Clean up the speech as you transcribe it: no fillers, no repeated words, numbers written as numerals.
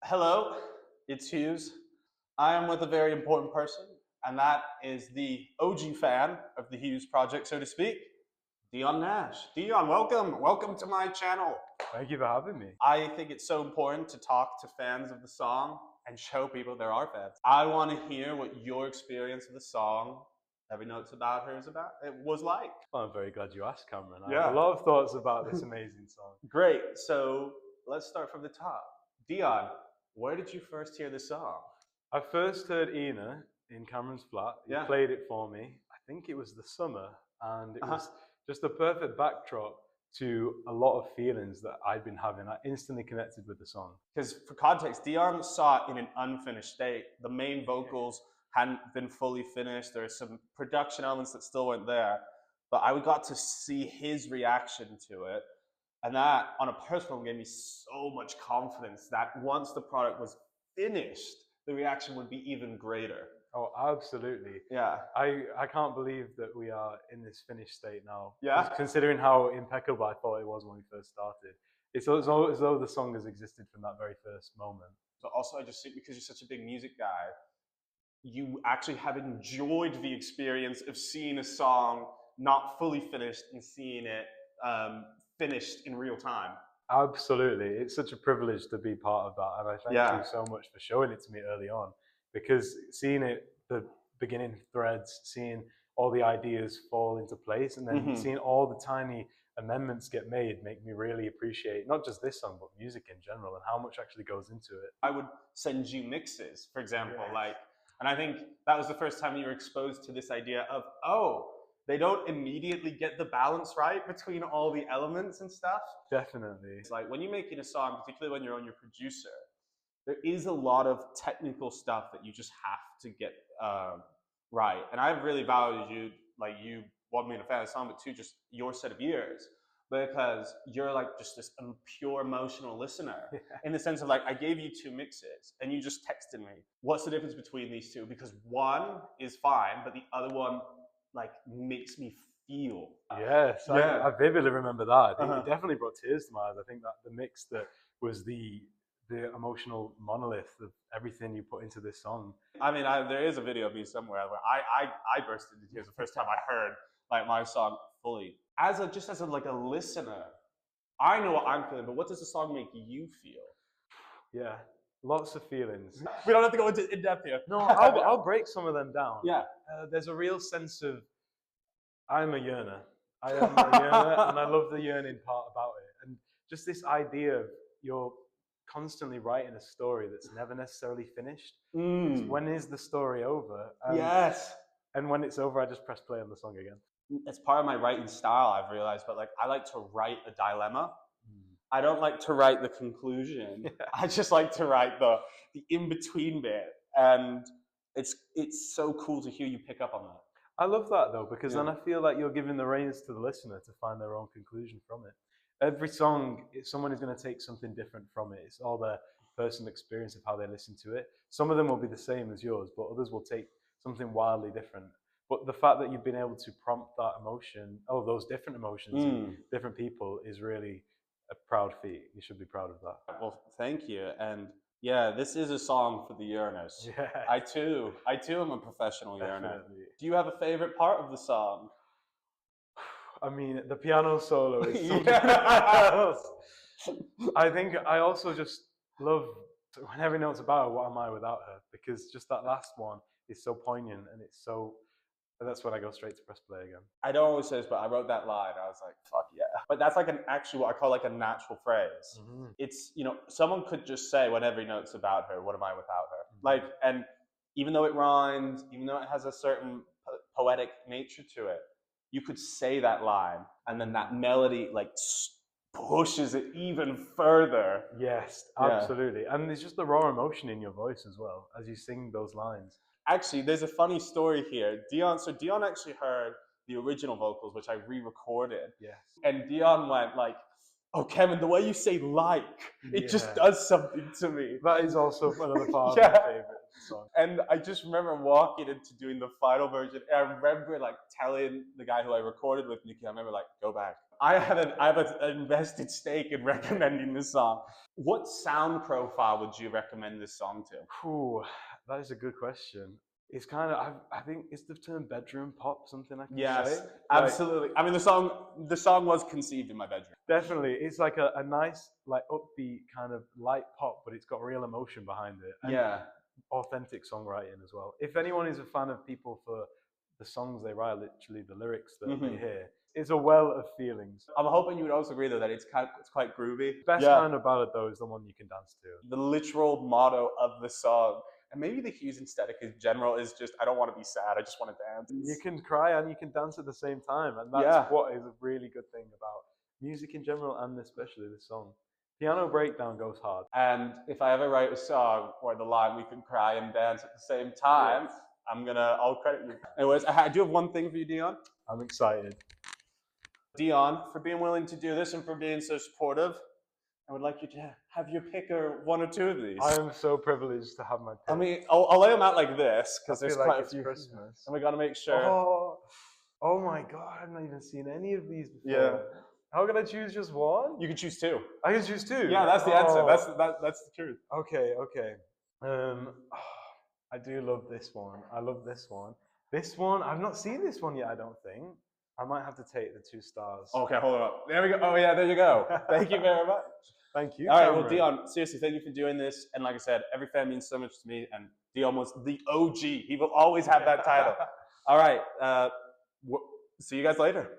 Hello, it's Hughes. I am with a very important person, and that is the OG fan of the Hughes project, so to speak, Deon Nash. Deon, welcome. Welcome to my channel. Thank you for having me. I think it's so important to talk to fans of the song and show people there are fans. I want to hear what your experience of the song, Every Note's About Her, it was like. Well, I'm very glad you asked, Cameron. I have a lot of thoughts about this amazing song. Great. So let's start from the top. Deon, where did you first hear the song? I first heard Ina in Cameron's flat. He played it for me. I think it was the summer, and it was just a perfect backdrop to a lot of feelings that I'd been having. I instantly connected with the song. Because for context, Deon saw it in an unfinished state. The main vocals hadn't been fully finished. There are some production elements that still weren't there. But I got to see his reaction to it. And that, on a personal level, gave me so much confidence that once the product was finished, the reaction would be even greater. Oh, absolutely. Yeah. I can't believe that we are in this finished state now. Yeah. Considering how impeccable I thought it was when we first started. It's as though the song has existed from that very first moment. But also, I just think because you're such a big music guy, you actually have enjoyed the experience of seeing a song not fully finished and seeing it finished in real time. Absolutely. It's such a privilege to be part of that. And I thank you so much for showing it to me early on, because seeing it, the beginning threads, seeing all the ideas fall into place, and then seeing all the tiny amendments get made make me really appreciate not just this song, but music in general and how much actually goes into it. I would send you mixes, for example, and I think that was the first time you were exposed to this idea of, oh, they don't immediately get the balance right between all the elements and stuff. Definitely. It's like when you're making a song, particularly when you're on your producer, there is a lot of technical stuff that you just have to get right. And I've really valued you, like you, one being a fan of the song, but two, just your set of ears, because you're like just this pure emotional listener in the sense of like, I gave you two mixes and you just texted me, what's the difference between these two? Because one is fine, but the other one like makes me feel. Yes, I vividly remember that. It definitely brought tears to my eyes. I think that the mix that was the emotional monolith of everything you put into this song. I mean, there is a video of me somewhere where I burst into tears the first time I heard like my song fully. As a listener, I know what I'm feeling, but what does the song make you feel? Yeah, lots of feelings. We don't have to go into in depth here. No, I'll break some of them down. Yeah. There's a real sense of, I'm a yearner. I am a yearner, and I love the yearning part about it. And just this idea of you're constantly writing a story that's never necessarily finished. When is the story over? And when it's over, I just press play on the song again. It's part of my writing style, I've realized, but like I like to write a dilemma. I don't like to write the conclusion. I just like to write the in-between bit. And it's so cool to hear you pick up on that. I love that though, because then I feel like you're giving the reins to the listener to find their own conclusion from it. Every song, someone is going to take something different from it. It's all their personal experience of how they listen to it. Some of them will be the same as yours, but others will take something wildly different. But the fact that you've been able to prompt that emotion, those different emotions in different people, is really a proud feat. You should be proud of that. Well, thank you. And yeah, this is a song for the yearners. Yeah. I too am a professional yearner. Do you have a favorite part of the song? I mean, the piano solo is something else. I think I also just love when Every Note's About Her, What Am I Without Her? Because just that last one is so poignant, and that's when I go straight to press play again. I don't always say this, but I wrote that line. I was like, fuck yeah. But that's like what I call like a natural phrase. It's, someone could just say, when every note's about her, what am I without her? Like, and even though it rhymes, even though it has a certain poetic nature to it, you could say that line, and then that melody like pushes it even further. Yes, absolutely. And there's just the raw emotion in your voice as well, as you sing those lines. Actually, there's a funny story here. Deon actually heard the original vocals, which I re-recorded. Yes. And Deon went like, oh, Kevin, the way you say like, it just does something to me. That is also another part of my favorite song. And I just remember walking into doing the final version, and I remember like telling the guy who I recorded with, Nikhil, I remember like, go back. I have an invested stake in recommending this song. What sound profile would you recommend this song to? Ooh, that is a good question. It's kind of, I think, is the term bedroom pop something I can Yes, say? absolutely. I mean, the song was conceived in my bedroom. Definitely. It's like a nice, like upbeat kind of light pop, but it's got real emotion behind it. And Yeah. authentic songwriting as well. If anyone is a fan of people for the songs they write, literally the lyrics that they hear, it's a well of feelings. I'm hoping you would also agree though that it's quite groovy. Best kind of ballad though is the one you can dance to. The literal motto of the song, and maybe the Hughes aesthetic in general, is just I don't want to be sad, I just want to dance. You can cry and you can dance at the same time, and that's what is a really good thing about music in general, and especially this song. Piano breakdown goes hard. And if I ever write a song where the line "we can cry and dance at the same time," I'll credit you. Anyways, I do have one thing for you, Deon. I'm excited. Deon, for being willing to do this and for being so supportive. I would like you to have your pick or one or two of these. I am so privileged to have my pick. I mean, I'll lay them out like this because there's quite a few. Christmas. And we got to make sure. Oh my God, I've not even seen any of these before. Yeah. How can I choose just one? You can choose two. I can choose two? Yeah, that's the answer. That's the truth. Okay. I do love this one. I love this one. This one, I've not seen this one yet, I don't think. I might have to take the 2 stars. Okay, hold on. There we go. Oh yeah, there you go. Thank you very much. Thank you. All right, well, Deon, seriously, thank you for doing this. And like I said, every fan means so much to me. And Deon was the OG. He will always have that title. All right. See you guys later.